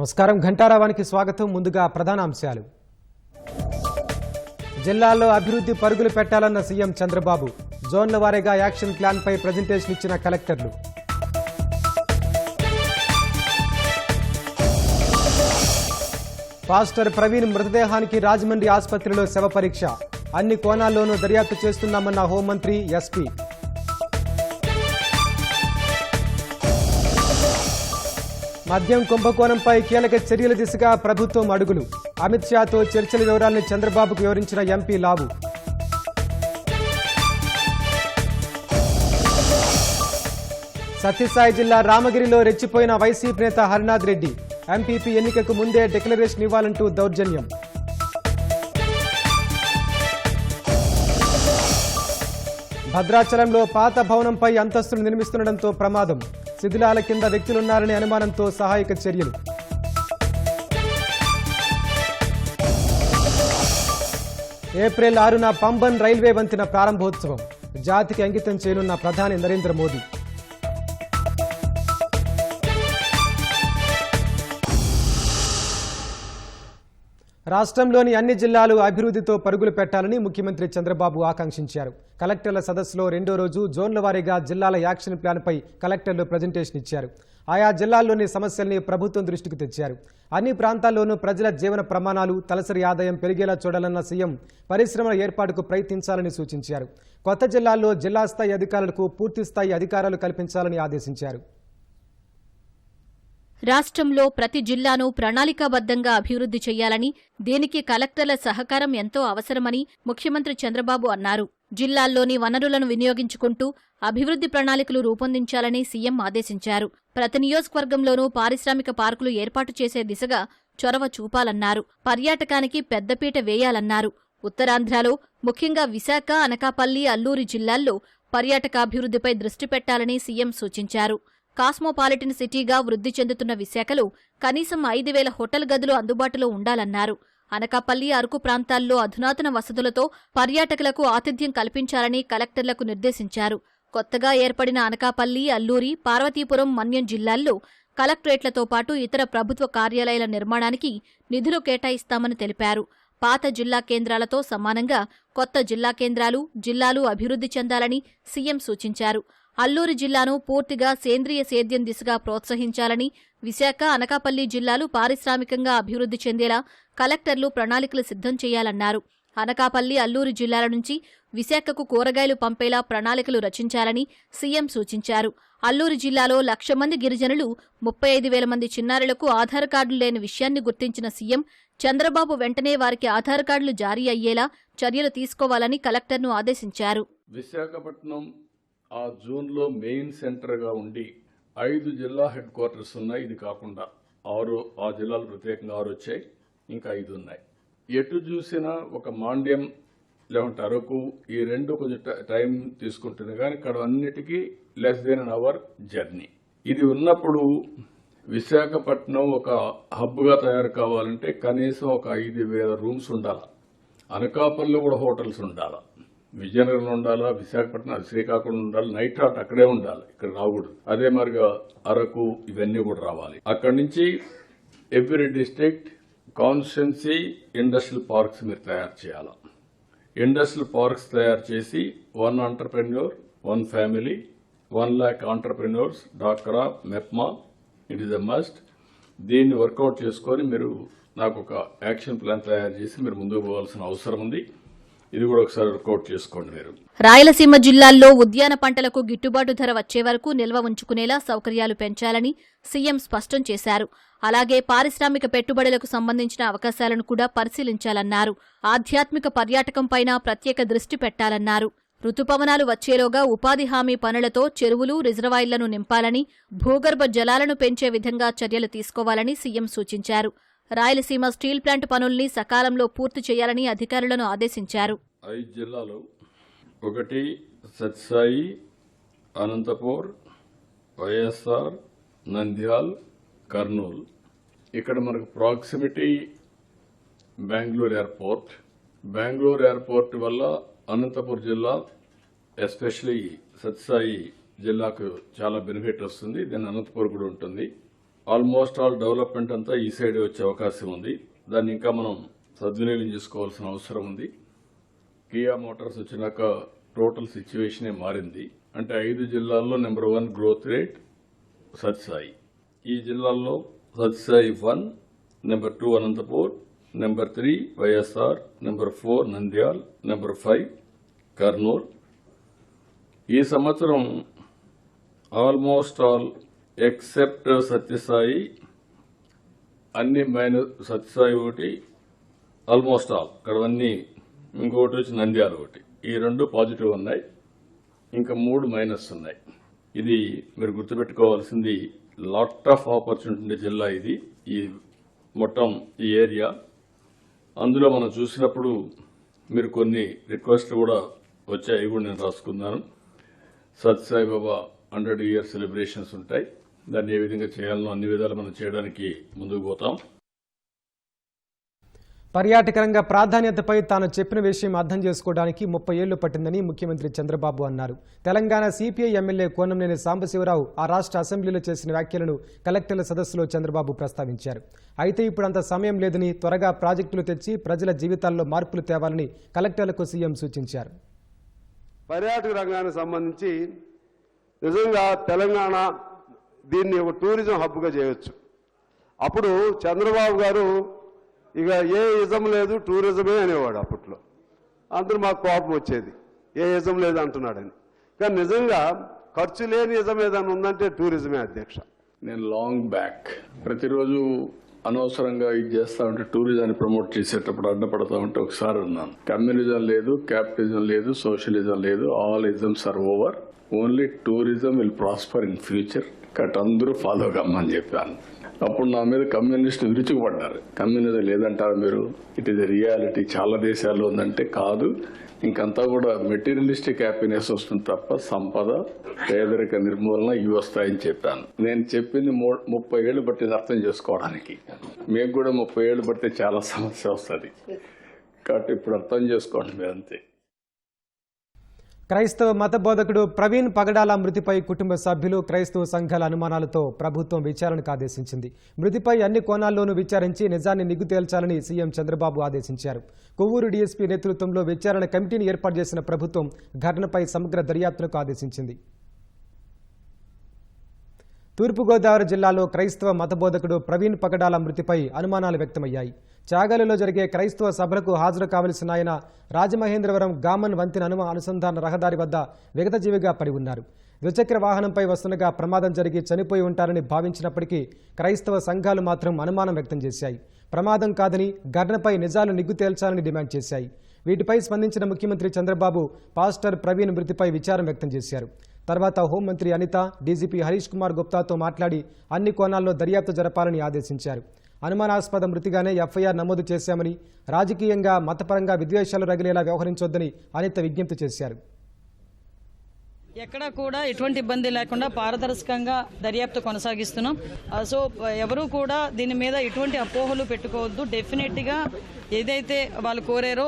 నమస్కారం. ఘంటారావానికి స్వాగతం. ముందుగా ప్రధాన అంశాలు. జిల్లాల్లో అభివృద్ధి పరుగులు పెట్టాలన్న సీఎం చంద్రబాబు. జోన్ల వారీగా యాక్షన్ ప్లాన్ పై ప్రెజెంటేషన్ ఇచ్చిన కలెక్టర్లు. పాస్టర్ ప్రవీణ్ మృతదేహానికి రాజమండ్రి ఆసుపత్రిలో శవ పరీక్ష. అన్ని కోణాల్లోనూ దర్యాప్తు చేస్తున్నామన్న హోంమంత్రి ఎస్పీ. మద్యం కుంభకోణంపై కీలక చర్యల దిశగా ప్రభుత్వం అడుగులు. అమిత్ షాతో చర్చల వివరాలను చంద్రబాబుకు వివరించిన ఎంపీ లావు. సత్యసాయి జిల్లా రామగిరిలో రెచ్చిపోయిన వైసీపీ నేత హరినాథ్ రెడ్డి. ఎంపీపీ ఎన్నికకు ముందే డిక్లరేషన్ ఇవ్వాలంటూ దౌర్జన్యం. భద్రాచలంలో పాత భవనంపై అంతస్తులు నిర్మిస్తుండటంతో ప్రమాదం. శిథిలాల కింద వ్యక్తులున్నారనే అనుమానంతో సహాయక చర్యలు. ఏప్రిల్ 6న పంబన్ రైల్వే వంతెన ప్రారంభోత్సవం. జాతికి అంకితం చేయనున్న ప్రధాని నరేంద్ర మోదీ. రాష్ట్రంలోని అన్ని జిల్లాలు అభివృద్ధితో పరుగులు పెట్టాలని ముఖ్యమంత్రి చంద్రబాబు ఆకాంక్షించారు. కలెక్టర్ల సదస్సులో రెండో రోజు జోన్ల వారీగా జిల్లాల యాక్షన్ ప్లాన్పై కలెక్టర్లు ప్రజెంటేషన్ ఇచ్చారు. ఆయా జిల్లాల్లోని సమస్యల్ని ప్రభుత్వం దృష్టికి తెచ్చారు. అన్ని ప్రాంతాల్లోనూ ప్రజల జీవన ప్రమాణాలు, తలసరి ఆదాయం పెరిగేలా చూడాలన్న సీఎం పరిశ్రమల ఏర్పాటుకు ప్రయత్నించాలని సూచించారు. కొత్త జిల్లాల్లో జిల్లా స్థాయి అధికారులకు పూర్తిస్థాయి అధికారాలు కల్పించాలని ఆదేశించారు. రాష్ట్రంలో ప్రతి జిల్లాను ప్రణాళికాబద్దంగా అభివృద్ధి చేయాలని, దీనికి కలెక్టర్ల సహకారం ఎంతో అవసరమని ముఖ్యమంత్రి చంద్రబాబు అన్నారు. జిల్లాల్లోని వనరులను వినియోగించుకుంటూ అభివృద్ధి ప్రణాళికలు రూపొందించాలని సీఎం ఆదేశించారు. ప్రతి నియోజకవర్గంలోనూ పారిశ్రామిక పార్కులు ఏర్పాటు చేసే దిశగా చొరవ చూపాలన్నారు. పర్యాటకానికి పెద్దపీట వేయాలన్నారు. ఉత్తరాంధ్రలో ముఖ్యంగా విశాఖ, అనకాపల్లి, అల్లూరి జిల్లాల్లో పర్యాటకాభివృద్ధిపై దృష్టి పెట్టాలని సీఎం సూచించారు. కాస్మోపాలిటన్ సిటీగా వృద్ధి చెందుతున్న విశాఖలో కనీసం 5,000 హోటల్ గదులు అందుబాటులో ఉండాలన్నారు. అనకాపల్లి, అరకు ప్రాంతాల్లో అధునాతన వసతులతో పర్యాటకులకు ఆతిథ్యం కల్పించాలని కలెక్టర్లకు నిర్దేశించారు. కొత్తగా ఏర్పడిన అనకాపల్లి, అల్లూరి, పార్వతీపురం, మన్యం జిల్లాల్లో కలెక్టరేట్లతో పాటు ఇతర ప్రభుత్వ కార్యాలయాల నిర్మాణానికి నిధులు కేటాయిస్తామని తెలిపారు. పాత జిల్లా కేంద్రాలతో సమానంగా కొత్త జిల్లా కేంద్రాలు, జిల్లాలు అభివృద్ధి చెందాలని సీఎం సూచించారు. అల్లూరి జిల్లాను పూర్తిగా సేంద్రియ సేద్యం దిశగా ప్రోత్సహించాలని, విశాఖ, అనకాపల్లి జిల్లాలు పారిశ్రామికంగా అభివృద్ధి చెందేలా కలెక్టర్లు ప్రణాళికలు సిద్ధం చేయాలన్నారు. అనకాపల్లి, అల్లూరి జిల్లాల నుంచి విశాఖకు కూరగాయలు పంపేలా ప్రణాళికలు రచించాలని సీఎం సూచించారు. అల్లూరి జిల్లాలో 1,00,000 మంది గిరిజనులు, 35,000 మంది చిన్నారులకు ఆధార్ కార్డులు లేని విషయాన్ని గుర్తించిన సీఎం చంద్రబాబు వెంటనే వారికి ఆధార్ కార్డులు జారీ అయ్యేలా చర్యలు తీసుకోవాలని కలెక్టర్ను ఆదేశించారు. విశాఖపట్నం ఆ జోన్లో మెయిన్ సెంటర్గా ఉండి 5 జిల్లా హెడ్ క్వార్టర్స్ ఉన్నాయి. ఇది కాకుండా 6 ఆ జిల్లాలు ప్రత్యేకంగా 6 వచ్చాయి, ఇంకా 5 ఉన్నాయి. ఎటు చూసినా ఒక మాండ్యం లేకుంటే అరకు, ఈ రెండు కొంచెం టైం తీసుకుంటుంది, కానీ ఇక్కడ అన్నిటికీ less than an hour journey. ఇది ఉన్నప్పుడు విశాఖపట్నం ఒక హబ్గా తయారు కావాలంటే కనీసం ఒక 5,000 రూమ్స్ ఉండాలి. అనకాపల్లిలో కూడా హోటల్స్ ఉండాలి, విజయనగరంలో ఉండాలా, విశాఖపట్నం, శ్రీకాకుళం ఉండాలి, నైట్ హాట్ అక్కడే ఉండాలి, ఇక్కడ రాకూడదు. అదే మరిగా అరకు, ఇవన్నీ కూడా రావాలి. అక్కడి నుంచి every district constituency industrial parks మీరు తయారు చేయాలి. ఇండస్ట్రియల్ పార్క్స్ తయారు చేసి 1 ఎంటర్‌ప్రెన్యూర్ 1 ఫ్యామిలీ 1 lakh ఎంటర్‌ప్రెన్యూర్స్, డాక్రా, MEPMA, it is a must. దీన్ని వర్కౌట్ చేసుకొని మీరు నాకు ఒక యాక్షన్ ప్లాన్ తయారు చేసి మీరు ముందుకు పోవాల్సిన అవసరం ఉంది. ఇది కూడా ఒకసారి వర్కౌట్ చేసుకోండి. మీరు రాయలసీమ జిల్లాల్లో ఉద్యాన పంటలకు గిట్టుబాటు ధర వచ్చే వరకు నిల్వ ఉంచుకునేలా సౌకర్యాలు పెంచాలని సీఎం స్పష్టం చేశారు. అలాగే పారిశ్రామిక పెట్టుబడులకు సంబంధించిన అవకాశాలను కూడా పరిశీలించాలన్నారు. ఆధ్యాత్మిక పర్యాటకంపైన ప్రత్యేక దృష్టి పెట్టాలన్నారు. రుతుపవనాలు వచ్చేలోగా ఉపాధి హామీ పనులతో చెరువులు, రిజర్వాయర్లను నింపాలని, భూగర్భ జలాలను పెంచే విధంగా చర్యలు తీసుకోవాలని సీఎం సూచించారు. రాయలసీమ స్టీల్ ప్లాంట్ పనుల్ని సకాలంలో పూర్తి చేయాలని అధికారులను ఆదేశించారు. 5 జిల్లాలు, 1 సత్యసాయి, అనంతపూర్, వైఎస్ఆర్, నంద్యాల్, కర్నూలు. ఇక్కడ మనకు ప్రాక్సిమిటీ బెంగళూరు ఎయిర్పోర్ట్ వల్ల అనంతపూర్ జిల్లా, ఎస్పెషలీ సత్యసాయి జిల్లాకు చాలా బెనిఫిట్ వస్తుంది. దీని అనంతపూర్ కూడా ఉంటుంది. ఆల్మోస్ట్ ఆల్ డెవలప్మెంట్ అంతా ఈ సైడ్ వచ్చే అవకాశం ఉంది. దాన్ని ఇంకా మనం సద్వినియోగం చేసుకోవాల్సిన అవసరం ఉంది. కియా మోటార్స్ వచ్చినాక టోటల్ సిచ్యువేషనే మారింది. అంటే 5 జిల్లాల్లో నెంబర్ 1 గ్రోత్ రేట్ సత్యసాయి. ఈ జిల్లాల్లో Sathyasai 1, number 2 Anantapur, number 3 YSR, number 4 Nandyal, number 5 Kurnool. ఈ సంవత్సరం ఆల్మోస్ట్ ఆల్ ఎక్సెప్ట్ సత్యసాయి అన్ని మైనస్, సత్యసాయి ఒకటి ఆల్మోస్ట్ ఆల్ ఇక్కడ అన్ని, ఇంకొకటి వచ్చి నంద్యాల ఒకటి, ఈ 2 పాజిటివ్ ఉన్నాయి, ఇంకా 3 మైనస్ ఉన్నాయి. ఇది మీరు గుర్తుపెట్టుకోవాల్సింది. లాట్ ఆఫ్ ఆపర్చునిటీ జిల్లా ఇది, ఈ మొత్తం ఈ ఏరియా. అందులో మనం చూసినప్పుడు మీరు కొన్ని రిక్వెస్ట్లు కూడా వచ్చాయి, అవి కూడా నేను రాసుకున్నాను. సత్యసాయి బాబా 100 ఇయర్ సెలబ్రేషన్స్ ఉంటాయి. దాన్ని ఏ విధంగా చేయాలనో అన్ని విధాలు మనం చేయడానికి ముందుకు పోతాం. పర్యాటక రంగ ప్రాధాన్యతపై తాను చెప్పిన విషయం అర్థం చేసుకోవడానికి 30 ఏళ్లు పట్టిందని ముఖ్యమంత్రి చంద్రబాబు అన్నారు. తెలంగాణ సిపిఐ ఎమ్మెల్యే కోనంనేని సాంబశివరావు ఆ రాష్ట్ర అసెంబ్లీలో చేసిన వ్యాఖ్యలను కలెక్టర్ల సదస్సులో చంద్రబాబు ప్రస్తావించారు. అయితే ఇప్పుడు అంత సమయం లేదని, త్వరగా ప్రాజెక్టులు తెచ్చి ప్రజల జీవితాల్లో మార్పులు తేవాలని కలెక్టర్లకు సీఎం సూచించారు. పర్యాటక రంగానికి సంబంధించి నిజంగా తెలంగాణ దీన్ని ఒక టూరిజం హబ్గా చేయొచ్చు. అప్పుడు చంద్రబాబు గారు ఇక ఏ ఇజం లేదు టూరిజమే అనేవాడు. అప్పట్లో అందరూ మాకు కోపం వచ్చేది, ఏ ఇజం లేదు అంటున్నాడని. కానీ నిజంగా ఖర్చు లేని ఇజం ఏదైనా ఉందంటే టూరిజమే అధ్యక్ష. నేను లాంగ్ బ్యాక్ ప్రతిరోజు అనవసరంగా ఇది చేస్తా ఉంటే, టూరిజాన్ని ప్రమోట్ చేసేటప్పుడు అడ్డపడతా ఉంటే ఒకసారి ఉన్నాను. కమ్యూనిజం లేదు, క్యాపిటలిజం లేదు, సోషలిజం లేదు, all isms are over, only tourism will prosper in future. Cut అందరూ ఫాలో కమ్మని చెప్పాను. అప్పుడు నా మీద కమ్యూనిస్టులు విరుచుకుపడ్డారు. కమ్యూనిజం లేదంటారు మీరు, ఇట్ ఈస్ ఎ రియాలిటీ, చాలా దేశాల్లో ఉందంటే కాదు, ఇంకంతా కూడా మెటీరియలిస్టిక్ హ్యాపీనెస్ వస్తుంది తప్ప సంపద, పేదరిక నిర్మూలన ఇవి వస్తాయని చెప్పాను. నేను చెప్పింది 30 ఏళ్లు పట్టింది అర్థం చేసుకోవడానికి. మీకు కూడా 30 ఏళ్లు పడితే చాలా సమస్య వస్తుంది. కాబట్టి ఇప్పుడు అర్థం చేసుకోండి మీరు అంతే. క్రైస్తవ మత బోధకుడు ప్రవీణ్ పగడాల మృతిపై కుటుంబ సభ్యులు, క్రైస్తవ సంఘాల అనుమానాలతో ప్రభుత్వం విచారణకు ఆదేశించింది. మృతిపై అన్ని కోణాల్లోనూ విచారించి నిజాన్ని నిగ్గు తేల్చాలని సీఎం చంద్రబాబు ఆదేశించారు. కొవ్వూరు డీఎస్పీ నేతృత్వంలో విచారణ కమిటీని ఏర్పాటు చేసిన ప్రభుత్వం ఘటనపై సమగ్ర దర్యాప్తునకు ఆదేశించింది. తూర్పుగోదావరి జిల్లాలో క్రైస్తవ మతబోధకుడు ప్రవీణ్ పగడాల మృతిపై అనుమానాలు వ్యక్తమయ్యాయి. చాగలిలో జరిగే క్రైస్తవ సభలకు హాజరు కావలసిన ఆయన రాజమహేంద్రవరం గామన్ వంతెన అనుసంధాన రహదారి వద్ద విగతజీవిగా పడి ఉన్నారు. ద్విచక్ర వాహనంపై వస్తుండగా ప్రమాదం జరిగి చనిపోయి ఉంటారని భావించినప్పటికీ క్రైస్తవ సంఘాలు మాత్రం అనుమానం వ్యక్తం చేశాయి. ప్రమాదం కాదని, ఘటనపై నిజాలు నిగ్గు తేల్చాలని డిమాండ్ చేశాయి. వీటిపై స్పందించిన ముఖ్యమంత్రి చంద్రబాబు పాస్టర్ ప్రవీణ్ మృతిపై విచారం వ్యక్తం చేశారు. తర్వాత హోంమంత్రి అనిత, డీజీపీ హరీష్ కుమార్ గుప్తాతో మాట్లాడి అన్ని కోణాల్లో దర్యాప్తు జరపాలని ఆదేశించారు. అనుమానాస్పద మృతిగానే ఎఫ్ఐఆర్ నమోదు చేశామని, రాజకీయంగా మతపరంగా విద్వేషాలు రగిలేలా వ్యవహరించొద్దని అనిత విజ్ఞప్తి చేశారు. ఎక్కడ కూడా ఎటువంటి ఇబ్బంది లేకుండా పారదర్శకంగా దర్యాప్తు కొనసాగిస్తున్నాం. సో ఎవరు కూడా దీని మీద ఎటువంటి అపోహలు పెట్టుకోవద్దు. డెఫినెట్గా ఏదైతే వాళ్ళు కోరారో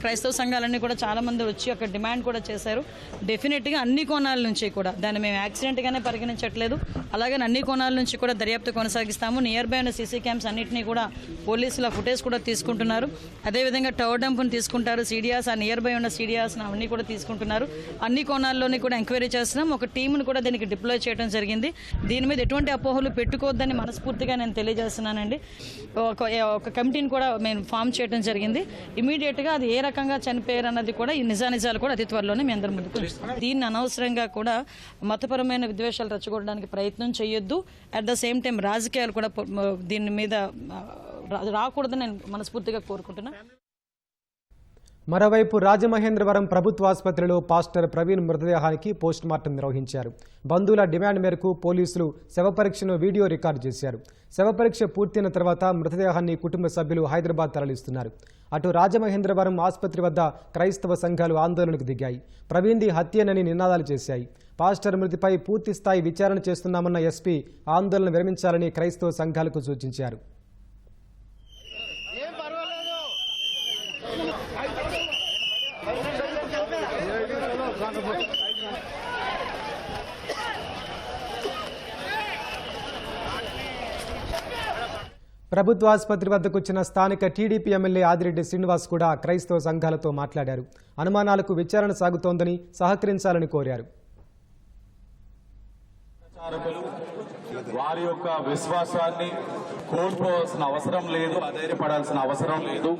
క్రైస్తవ సంఘాలన్నీ కూడా చాలా మంది వచ్చి అక్కడ డిమాండ్ కూడా చేశారు. డెఫినెట్గా అన్ని కోణాల నుంచి కూడా దాన్ని మేము యాక్సిడెంట్గానే పరిగణించట్లేదు. అలాగే అన్ని కోణాల నుంచి కూడా దర్యాప్తు కొనసాగిస్తాము. నియర్ బై ఉన్న సీసీ క్యామ్స్ అన్నింటినీ కూడా పోలీసుల ఫుటేజ్ కూడా తీసుకుంటున్నారు. అదేవిధంగా టవర్ డంప్ని తీసుకుంటారు, సీడియాస్, ఆ నియర్ బై ఉన్న సీడియాస్ అవన్నీ కూడా తీసుకుంటున్నారు. అన్ని కోణాల్లోని కూడా ఎంక్వైరీ చేస్తున్నాం. ఒక టీంను కూడా దీనికి డిప్లాయ్ చేయడం జరిగింది. దీని మీద ఎటువంటి అపోహలు పెట్టుకోవద్దని మనస్ఫూర్తిగా నేను తెలియజేస్తున్నానండి. ఒక కమిటీని కూడా మేము ఫామ్ చేయడం జరిగింది. ఇమీడియట్గా అది ఏ రకంగా చనిపోయారు అన్నది కూడా ఈ నిజానిజాలు కూడా అతి త్వరలోనే మీ అందరి ముందుకు వస్తాం. దీన్ని అనవసరంగా కూడా మతపరమైన విద్వేషాలు రెచ్చగొట్టడానికి ప్రయత్నం చేయొద్దు. అట్ ద సేమ్ టైం రాజకీయాలు కూడా దీని మీద రాకూడదని నేను మనస్ఫూర్తిగా కోరుకుంటున్నాను. మరోవైపు రాజమహేంద్రవరం ప్రభుత్వ ఆసుపత్రిలో పాస్టర్ ప్రవీణ్ మృతదేహానికి పోస్టుమార్టం నిర్వహించారు. బంధువుల డిమాండ్ మేరకు పోలీసులు శవపరీక్షను వీడియో రికార్డు చేశారు. శవపరీక్ష పూర్తయిన తర్వాత మృతదేహాన్ని కుటుంబ సభ్యులు హైదరాబాద్ తరలిస్తున్నారు. అటు రాజమహేంద్రవరం ఆసుపత్రి వద్ద క్రైస్తవ సంఘాలు ఆందోళనకు దిగాయి. ప్రవీణ్ది హత్యేనని నినాదాలు చేశాయి. పాస్టర్ మృతిపై పూర్తిస్థాయి విచారణ చేస్తున్నామన్న ఎస్పీ ఆందోళన విరమించాలని క్రైస్తవ సంఘాలకు సూచించారు. ప్రభుత్వ ఆసుపత్రి వద్దకు వచ్చిన స్థానిక టీడీపీ ఎమ్మెల్యే ఆదిరెడ్డి శ్రీనివాస్ కూడా క్రైస్తవ సంఘాలతో మాట్లాడారు. అనుమానాలకు విచారణ సాగుతోందని సహకరించాలని కోరారు. వారి యొక్క విశ్వాసాన్ని కోల్పోవాల్సిన అవసరం లేదు, అధైర్యపడాల్సిన అవసరం లేదు.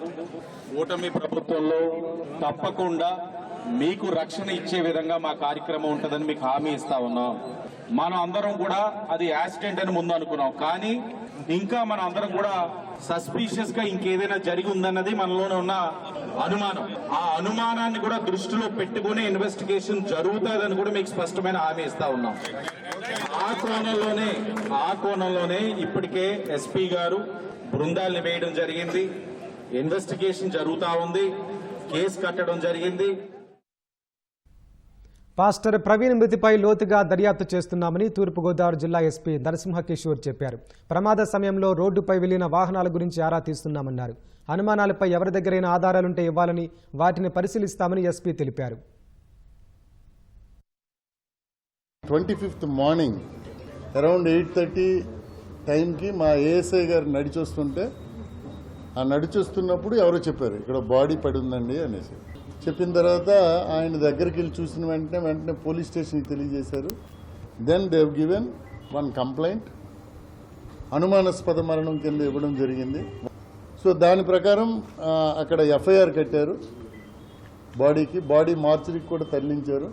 కూటమి ప్రభుత్వంలో తప్పకుండా మీకు రక్షణ ఇచ్చే విధంగా మా కార్యక్రమం ఉంటుందని మీకు హామీ ఇస్తా ఉన్నాం. మనం అందరం కూడా అది యాక్సిడెంట్ అని ముందు అనుకున్నాం, కానీ ఇంకా మనం అందరం కూడా సస్పీషియస్ గా ఇంకేదైనా జరిగి ఉందన్నది మనలోనే ఉన్న అనుమానం. ఆ అనుమానాన్ని కూడా దృష్టిలో పెట్టుకుని ఇన్వెస్టిగేషన్ జరుగుతుందని కూడా మీకు స్పష్టమైన హామీ ఇస్తా ఉన్నాం. ఆ కోణంలోనే ఇప్పటికే ఎస్పీ గారు బృందాల్ని వేయడం జరిగింది. ఇన్వెస్టిగేషన్ జరుగుతా ఉంది, కేసు కట్టడం జరిగింది. పాస్టర్ ప్రవీణ్ మృతిపై లోతుగా దర్యాప్తు చేస్తున్నామని తూర్పుగోదావరి జిల్లా ఎస్పీ నరసింహకిషోర్ చెప్పారు. ప్రమాద సమయంలో రోడ్డుపై వెళ్లిన వాహనాల గురించి ఆరా తీస్తున్నామన్నారు. అనుమానాలపై ఎవరి దగ్గరైనా ఆధారాలుంటే ఇవ్వాలని, వాటిని పరిశీలిస్తామని ఎస్పీ తెలిపారు. 25th మార్నింగ్ అరౌండ్ 8:30 టైంకి మా ఏఎస్ఐ గారు నడిచొస్తుంటే, ఆ నడిచొస్తున్నప్పుడు ఎవరో చెప్పారు ఇక్కడ బాడీ పడి ఉందండి అనేసి. చెప్పిన తర్వాత ఆయన దగ్గరికి వెళ్ళి చూసిన వెంటనే పోలీస్ స్టేషన్కి తెలియజేశారు. Then they have given 1 complaint, అనుమానాస్పద మరణం కింద ఇవ్వడం జరిగింది. సో దాని ప్రకారం అక్కడ ఎఫ్ఐఆర్ కట్టారు. బాడీ మార్చరీకి కూడా తరలించారు.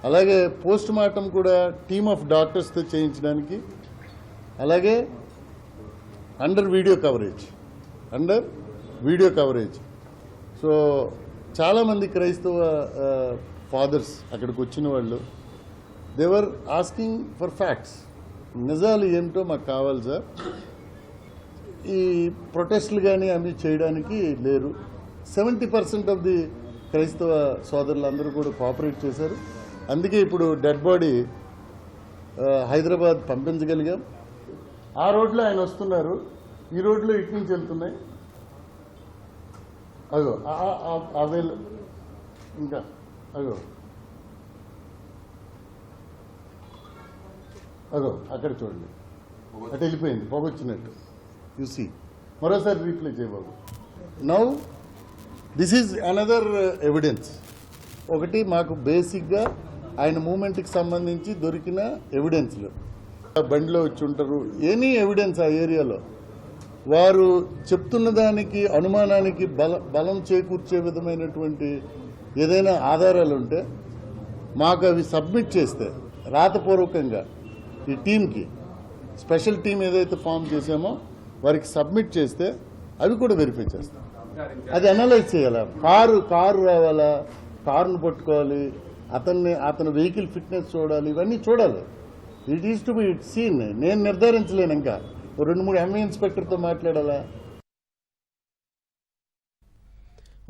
అలాగే పోస్ట్ మార్టం కూడా టీమ్ ఆఫ్ డాక్టర్స్తో చేయించడానికి, అలాగే అండర్ వీడియో కవరేజ్. సో చాలామంది క్రైస్తవ ఫాదర్స్ అక్కడికి వచ్చిన వాళ్ళు దేవర్ ఆస్కింగ్ ఫర్ ఫ్యాక్ట్స్. నిజాలు ఏమిటో మాకు కావాలి సార్, ఈ ప్రొటెస్టులు కానీ అవి చేయడానికి లేరు. 70% ఆఫ్ ది క్రైస్తవ సోదరులు అందరూ కూడా కోఆపరేట్ చేశారు. అందుకే ఇప్పుడు డెడ్ బాడీ హైదరాబాద్ పంపించగలిగాం. ఆ రోడ్లో ఆయన వస్తున్నారు, ఈ రోడ్లో ఇటు నుంచి వెళ్తున్నాయి. అగో అవేలు ఇంకా అగో అక్కడ చూడండి, అటు వెళ్ళిపోయింది పొగొచ్చినట్టు. యు సీ, మరోసారి రీప్లే చేయబాబు. Now this is another evidence. ఒకటి మాకు బేసిక్గా ఆయన మూమెంట్కి సంబంధించి దొరికిన ఎవిడెన్స్లు, బండిలో వచ్చి ఉంటారు, ఎనీ ఎవిడెన్స్ ఆ ఏరియాలో వారు చెప్తున్న దానికి అనుమానానికి బలం చేకూర్చే విధమైనటువంటి ఏదైనా ఆధారాలు ఉంటే మాకు అవి సబ్మిట్ చేస్తే రాతపూర్వకంగా ఈ టీంకి, స్పెషల్ టీం ఏదైతే ఫామ్ చేసామో వారికి సబ్మిట్ చేస్తే అవి కూడా వెరిఫై చేస్తాం. అది అనలైజ్ చేయాలా, కారు రావాలా, కారును పట్టుకోవాలి, అతని వెహికల్ ఫిట్నెస్ చూడాలి, ఇవన్నీ చూడాలి. It is to be seen. నేను నిర్ధారించలేను, ఇంకా 2-3 ఎంఏ ఇన్స్పెక్టర్తో మాట్లాడాలా.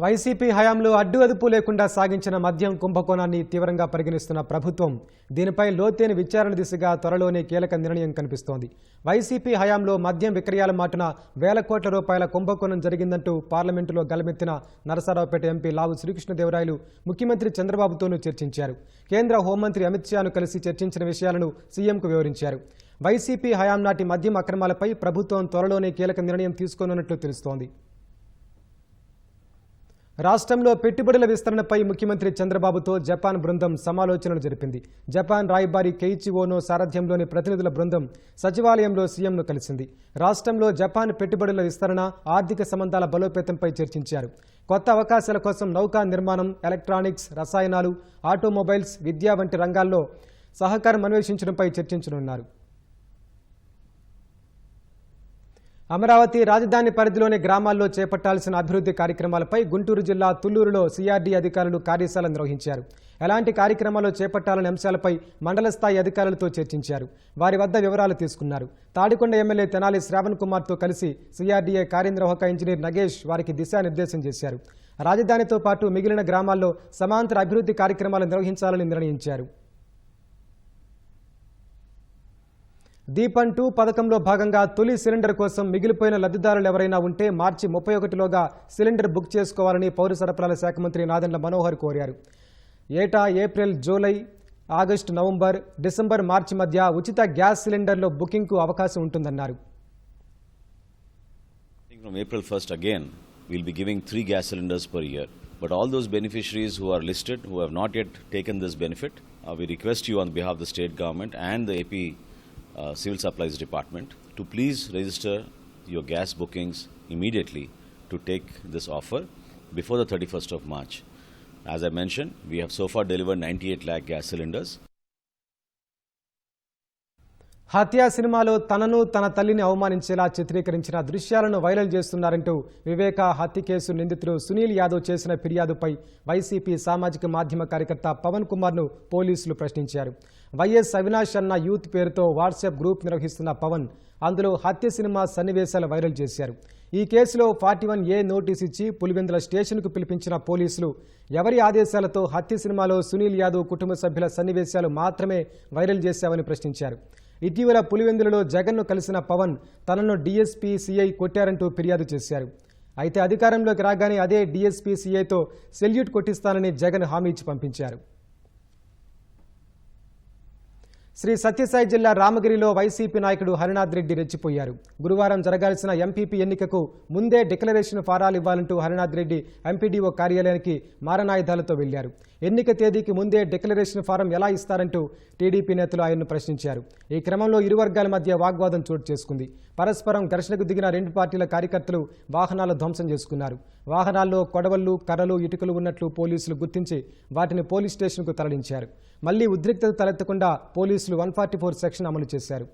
వైసీపీ హయాంలో అడ్డు అదుపు లేకుండా సాగించిన మద్యం కుంభకోణాన్ని తీవ్రంగా పరిగణిస్తున్న ప్రభుత్వం దీనిపై లోతైన విచారణ దిశగా త్వరలోనే కీలక నిర్ణయం కనిపిస్తోంది. వైసీపీ హయాంలో మద్యం విక్రయాల మాటున వేల కోట్ల రూపాయల కుంభకోణం జరిగిందంటూ పార్లమెంటులో గలమెత్తిన నరసరావుపేట ఎంపీ లావు శ్రీకృష్ణదేవరాయలు ముఖ్యమంత్రి చంద్రబాబుతోనూ చర్చించారు. కేంద్ర హోంమంత్రి అమిత్ షాను కలిసి చర్చించిన విషయాలను సీఎంకు వివరించారు. వైసీపీ హయాం నాటి మద్యం అక్రమాలపై ప్రభుత్వం త్వరలోనే కీలక నిర్ణయం తీసుకోనున్నట్లు తెలుస్తోంది. రాష్ట్రంలో పెట్టుబడుల విస్తరణపై ముఖ్యమంత్రి చంద్రబాబుతో జపాన్ బృందం సమాలోచనలు జరిపింది. జపాన్ రాయబారి కెయిచి ఓనో సారథ్యంలోని ప్రతినిధుల బృందం సచివాలయంలో సీఎంను కలిసింది. రాష్ట్రంలో జపాన్ పెట్టుబడుల విస్తరణ, ఆర్థిక సంబంధాల బలోపేతంపై చర్చించారు. కొత్త అవకాశాల కోసం నౌకా నిర్మాణం, ఎలక్ట్రానిక్స్, రసాయనాలు, ఆటోమొబైల్స్, విద్య వంటి రంగాల్లో సహకారం అన్వేషించడంపై చర్చించనున్నారు. అమరావతి రాజధాని పరిధిలోని గ్రామాల్లో చేపట్టాల్సిన అభివృద్ధి కార్యక్రమాలపై గుంటూరు జిల్లా తుళ్లూరులో సిఆర్డీ అధికారులు కార్యశాల నిర్వహించారు. ఎలాంటి కార్యక్రమాలు చేపట్టాలనే అంశాలపై మండల స్థాయి అధికారులతో చర్చించారు. వారి వద్ద వివరాలు తీసుకున్నారు. తాడికొండ ఎమ్మెల్యే తెనాలి శ్రావణ్ కుమార్తో కలిసి సిఆర్డీఏ కార్యనిర్వాహక ఇంజనీర్ నగేష్ వారికి దిశానిర్దేశం చేశారు. రాజధానితో పాటు మిగిలిన గ్రామాల్లో సమాంతర అభివృద్ధి కార్యక్రమాలు నిర్వహించాలని నిర్ణయించారు. దీపం 2 పథకంలో భాగంగా తొలి సిలిండర్ కోసం మిగిలిపోయిన లబ్ధిదారులు ఎవరైనా ఉంటే మార్చి 31లోగా సిలిండర్ బుక్ చేసుకోవాలని పౌర సరఫరాల శాఖ మంత్రి నాదెండ్ల మనోహర్ కోరారు. ఏటా April, July, August, November, December, March మధ్య ఉచిత గ్యాస్ సిలిండర్లో బుకింగ్కు అవకాశం ఉంటుందన్నారు. From April 1st again, we'll be giving 3 gas cylinders per year. But all those beneficiaries who are listed, who have not yet taken this benefit, we request you on behalf of the state government and the AP Civil Supplies Department to please register your gas bookings immediately to take this offer before the 31st of March. As I mentioned, we have so far delivered 98 lakh gas cylinders. హత్య సినిమాలో తనను తన తల్లిని అవమానించేలా చిత్రీకరించిన దృశ్యాలను viral చేస్తున్నారంటూ వివేక హత్య case నిందితుడు సునీల్ యాదవ్ చేసిన ఫిర్యాదుపై వైసీపీ సామాజిక మాధ్యమ కార్యకర్త పవన్ కుమార్ను పోలీసులు ప్రశ్నించారు. వైఎస్ అవినాష్ అన్న యూత్ పేరుతో వాట్సాప్ గ్రూప్ నిర్వహిస్తున్న పవన్ అందులో హత్య సినిమా సన్నివేశాలు వైరల్ చేశారు. ఈ కేసులో 41A నోటీస్ ఇచ్చి పులివెందుల స్టేషన్కు పిలిపించిన పోలీసులు ఎవరి ఆదేశాలతో హత్య సినిమాలో సునీల్ యాదవ్ కుటుంబ సభ్యుల సన్నివేశాలు మాత్రమే వైరల్ చేశావని ప్రశ్నించారు. ఇటీవల పులివెందులలో జగన్ను కలిసిన పవన్ తనను డీఎస్పీ సీఐ కొట్టారంటూ ఫిర్యాదు చేశారు. అయితే అధికారంలోకి రాగానే అదే డీఎస్పీ సీఐతో సెల్యూట్ కొట్టిస్తానని జగన్ హామీ ఇచ్చి పంపించారు. శ్రీ సత్యసాయి జిల్లా రామగిరిలో వైసీపీ నాయకుడు హరినాథ్ రెడ్డి రెచ్చిపోయారు. గురువారం జరగాల్సిన ఎంపీపీ ఎన్నికకు ముందే డిక్లరేషన్ ఫారాలు ఇవ్వాలంటూ హరినాథ్ రెడ్డి ఎంపీడీఓ కార్యాలయానికి మారణాయుధాలతో వెళ్లారు. ఎన్నిక తేదీకి ముందే డిక్లరేషన్ ఫారం ఎలా ఇస్తారంటూ టీడీపీ నేతలు ఆయన్ను ప్రశ్నించారు. ఈ క్రమంలో ఇరు వర్గాల మధ్య వాగ్వాదం చోటు చేసుకుంది. పరస్పరం ఘర్షణకు దిగిన రెండు పార్టీల కార్యకర్తలు వాహనాలు ధ్వంసం చేసుకున్నారు. వాహనాల్లో కొడవళ్లు, కర్రలు, ఇటుకలు ఉన్నట్లు పోలీసులు గుర్తించి వాటిని పోలీస్ స్టేషన్కు తరలించారు. మళ్లీ ఉద్రిక్తత తలెత్తకుండా పోలీసులు 144 సెక్షన్ అమలు చేశారు.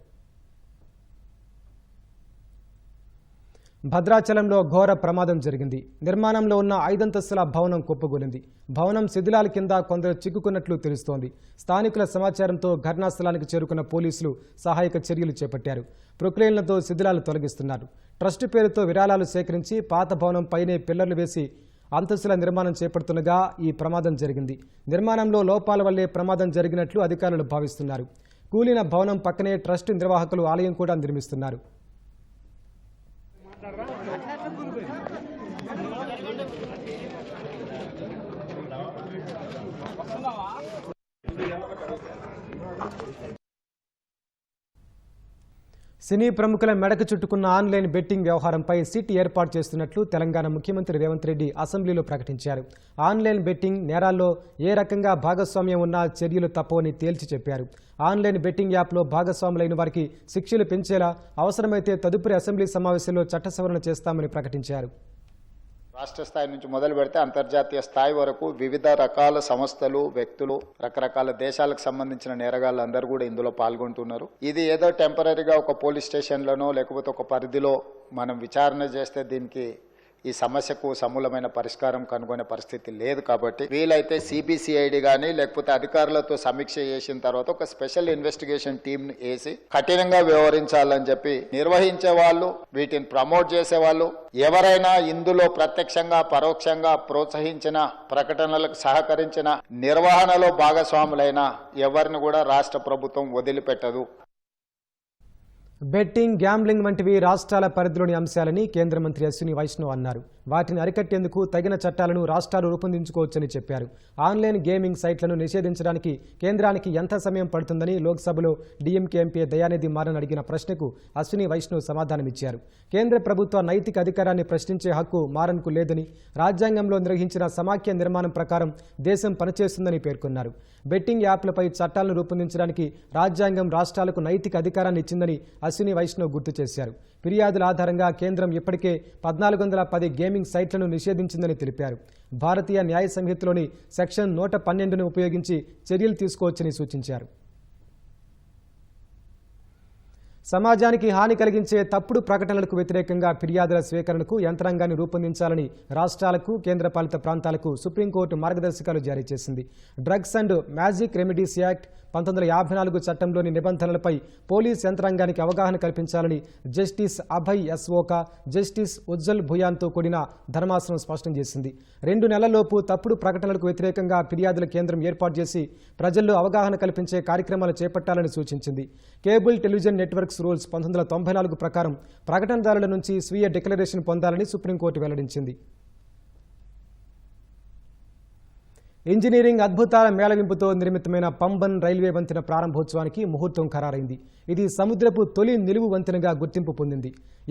భద్రాచలంలో ఘోర ప్రమాదం జరిగింది. నిర్మాణంలో ఉన్న 5 అంతస్తుల భవనం కుప్పగూలింది. భవనం శిథిలాల కింద కొందరు చిక్కుకున్నట్లు తెలుస్తోంది. స్థానికుల సమాచారంతో ఘటనా స్థలానికి చేరుకున్న పోలీసులు సహాయక చర్యలు చేపట్టారు. ప్రొక్లేన్లతో శిథిలాలు తొలగిస్తున్నారు. ట్రస్టు పేరుతో విరాళాలు సేకరించి పాత భవనం పైనే పిల్లర్లు వేసి అంతస్తుల నిర్మాణం చేపడుతుండగా ఈ ప్రమాదం జరిగింది. నిర్మాణంలో లోపాల వల్లే ప్రమాదం జరిగినట్లు అధికారులు భావిస్తున్నారు. కూలిన భవనం పక్కనే ట్రస్టు నిర్వాహకులు ఆలయం కూడా నిర్మిస్తున్నారు. సినీ ప్రముఖుల మెడకు చుట్టుకున్న ఆన్లైన్ బెట్టింగ్ వ్యవహారంపై సిట్ ఏర్పాటు చేస్తున్నట్లు తెలంగాణ ముఖ్యమంత్రి రేవంత్ రెడ్డి అసెంబ్లీలో ప్రకటించారు. ఆన్లైన్ బెట్టింగ్ నేరాల్లో ఏ రకంగా భాగస్వామ్యం ఉన్నా చర్యలు తప్పవని తేల్చి చెప్పారు. ఆన్లైన్ బెట్టింగ్ యాప్లో భాగస్వాములైన వారికి శిక్షలు పెంచేలా అవసరమైతే తదుపరి అసెంబ్లీ సమావేశంలో చట్ట సవరణ చేస్తామని ప్రకటించారు. రాష్ట్ర స్థాయి నుంచి మొదలు పెడితే అంతర్జాతీయ స్థాయి వరకు వివిధ రకాల సంస్థలు, వ్యక్తులు, రకరకాల దేశాలకు సంబంధించిన నేరగాళ్ళు అందరూ కూడా ఇందులో పాల్గొంటున్నారు. ఇది ఏదో టెంపరీగా ఒక పోలీస్ స్టేషన్లోనో లేకపోతే ఒక పరిధిలో మనం విచారణ చేస్తే దీనికి ఈ సమస్యకు సమూలమైన పరిష్కారం కనుగొనే పరిస్థితి లేదు. కాబట్టి వీలైతే సిబిసిఐడి కానీ లేకపోతే అధికారులతో సమీక్ష చేసిన తర్వాత ఒక స్పెషల్ ఇన్వెస్టిగేషన్ టీమ్ వేసి కఠినంగా వ్యవహరించాలని చెప్పి నిర్వహించే వాళ్ళు, వీటిని ప్రమోట్ చేసే వాళ్ళు, ఎవరైనా ఇందులో ప్రత్యక్షంగా పరోక్షంగా ప్రోత్సహించిన, ప్రకటనలకు సహకరించిన, నిర్వహణలో భాగస్వాములైన ఎవరిని కూడా రాష్ట్ర ప్రభుత్వం వదిలిపెట్టదు. బెట్టింగ్, గ్యాంబ్లింగ్ వంటివి రాష్ట్రాల పరిధిలోని అంశాలని కేంద్ర మంత్రి అశ్విని వైష్ణవ్ అన్నారు. వాటిని అరికట్టేందుకు తగిన చట్టాలను రాష్ట్రాలు రూపొందించుకోవచ్చని చెప్పారు. ఆన్లైన్ గేమింగ్ సైట్లను నిషేధించడానికి కేంద్రానికి ఎంత సమయం పడుతుందని లోక్సభలో డీఎంకే ఎంపీ దయానిధి మారన్ అడిగిన ప్రశ్నకు అశ్విని వైష్ణవ్ సమాధానమిచ్చారు. కేంద్ర ప్రభుత్వ నైతిక అధికారాన్ని ప్రశ్నించే హక్కు మారన్కు లేదని, రాజ్యాంగంలో నిర్వహించిన సమాఖ్య నిర్మాణం ప్రకారం దేశం పనిచేస్తుందని పేర్కొన్నారు. బెట్టింగ్ యాప్లపై చట్టాలను రూపొందించడానికి రాజ్యాంగం రాష్ట్రాలకు నైతిక అధికారాన్ని ఇచ్చిందని అశ్విని వైష్ణవ్ గుర్తు చేశారు. ఫిర్యాదుల ఆధారంగా కేంద్రం ఇప్పటికే 1410 గేమింగ్ సైట్లను నిషేధించిందని తెలిపారు. భారతీయ న్యాయ సంహితలోని సెక్షన్ 112ను ఉపయోగించి చర్యలు తీసుకోవచ్చని సూచించారు. సమాజానికి హాని కలిగించే తప్పుడు ప్రకటనలకు వ్యతిరేకంగా ఫిర్యాదుల స్వీకరణకు యంత్రాంగాన్ని రూపొందించాలని రాష్ట్రాలకు, కేంద్రపాలిత ప్రాంతాలకు సుప్రీంకోర్టు మార్గదర్శకాలు జారీ చేసింది. Drugs and magic remedies act 1954 చట్టంలోని నిబంధనలపై పోలీస్ యంత్రాంగానికి అవగాహన కల్పించాలని justice Abhay S Oka, justice Ujjal భుయాన్తో కూడిన ధర్మాసనం స్పష్టం చేసింది. 2 నెలల్లోపు తప్పుడు ప్రకటనలకు వ్యతిరేకంగా ఫిర్యాదుల కేంద్రం ఏర్పాటు చేసి ప్రజల్లో అవగాహన కల్పించే కార్యక్రమాలు చేపట్టాలని సూచించింది. కేబుల్ టెలివిజన్ నెట్వర్క్స్ రూల్స్ 1994 ప్రకారం ప్రకటనదారుల నుంచి స్వీయ డిక్లరేషన్ పొందాలని సుప్రీంకోర్టు వెల్లడించింది. ఇంజనీరింగ్ అద్భుతాల మేళవింపుతో నిర్మితమైన పంబన్ రైల్వే వంతెన ప్రారంభోత్సవానికి ముహూర్తం ఖరారైంది. ఇది సముద్రపు తొలి నిలువు వంతెనగా గుర్తింపు పొందింది.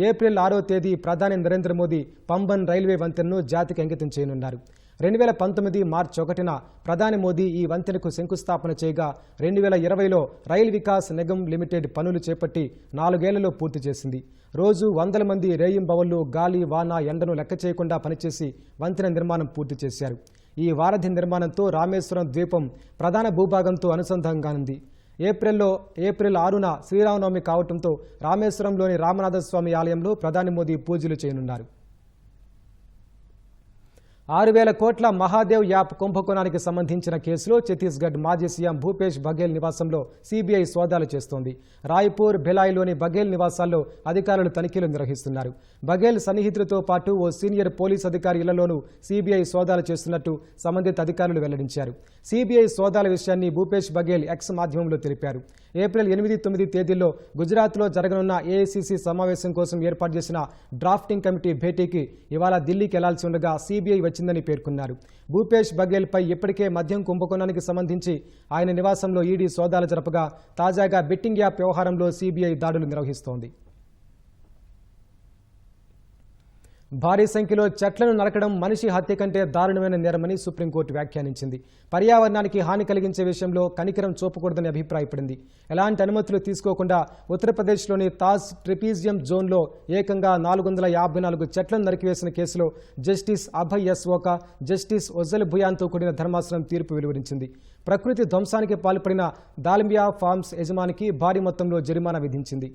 ఏప్రిల్ 6వ తేదీ ప్రధాని నరేంద్ర మోదీ పంబన్ రైల్వే వంతెనను జాతికి అంకితం చేయనున్నారు. 2019 మార్చి 1న ప్రధాని మోదీ ఈ వంతెనకు శంకుస్థాపన చేయగా 2020లో రైల్ వికాస్ నిగమ్ లిమిటెడ్ పనులు చేపట్టి 4 ఏళ్లలో పూర్తి చేసింది. రోజు వందల మంది రేయింబవళ్లు గాలి వాన ఎండను లెక్క చేయకుండా పనిచేసి వంతెన నిర్మాణం పూర్తి చేశారు. ఈ వారధి నిర్మాణంతో రామేశ్వరం ద్వీపం ప్రధాన భూభాగంతో అనుసంధానంగానుంది. ఏప్రిల్ 6న శ్రీరామనవమి కావడంతో రామేశ్వరంలోని రామనాథస్వామి ఆలయంలో ప్రధాని మోదీ పూజలు చేయనున్నారు. 6,000 కోట్ల మహాదేవ్ యాప్ కుంభకోణానికి సంబంధించిన కేసులో ఛత్తీస్గఢ్ మాజీ సీఎం భూపేష్ బఘేల్ నివాసంలో సీబీఐ సోదాలు చేస్తోంది. రాయ్పూర్, భెలాయ్లోని బఘేల్ నివాసాల్లో అధికారులు తనిఖీలు నిర్వహిస్తున్నారు. బఘేల్ సన్నిహితులతో పాటు ఓ సీనియర్ పోలీస్ అధికారి ఇళ్లలోనూ సీబీఐ సోదాలు చేస్తున్నట్టు సంబంధిత అధికారులు వెల్లడించారు. సీబీఐ సోదాల విషయాన్ని భూపేష్ బఘేల్ ఎక్స్ మాధ్యమంలో తెలిపారు. ఏప్రిల్ 8-9 తేదీల్లో గుజరాత్లో జరగనున్న ఏఐసీసీ సమావేశం కోసం ఏర్పాటు చేసిన డ్రాఫ్టింగ్ కమిటీ భేటీకి ఇవాళ ఢిల్లీకి వెళ్లాల్సి ఉండగా సీబీఐ వచ్చిందని పేర్కొన్నారు. భూపేష్ బఘేల్పై ఇప్పటికే మద్యం కుంభకోణానికి సంబంధించి ఆయన నివాసంలో ఈడీ సోదాలు జరపగా తాజాగా బెట్టింగ్ యాప్ వ్యవహారంలో సీబీఐ దాడులు నిర్వహిస్తోంది. భారీ సంఖ్యలో చెట్లను నరకడం మనిషి హత్య కంటే దారుణమైన నేరమని సుప్రీంకోర్టు వ్యాఖ్యానించింది. పర్యావరణానికి హాని కలిగించే విషయంలో కనికరం చూపకూడదని అభిప్రాయపడింది. ఎలాంటి అనుమతులు తీసుకోకుండా ఉత్తరప్రదేశ్లోని తాజ్ ట్రెపీజియం జోన్లో ఏకంగా 454 చెట్లను నరికివేసిన కేసులో justice Abhay S Oka, justice ఒజల్ భుయాన్తో కూడిన ధర్మాసనం తీర్పు వెలువరించింది. ప్రకృతి ధ్వంసానికి పాల్పడిన దాల్మియా ఫార్మ్స్ యజమానికి భారీ మొత్తంలో జరిమానా విధించింది.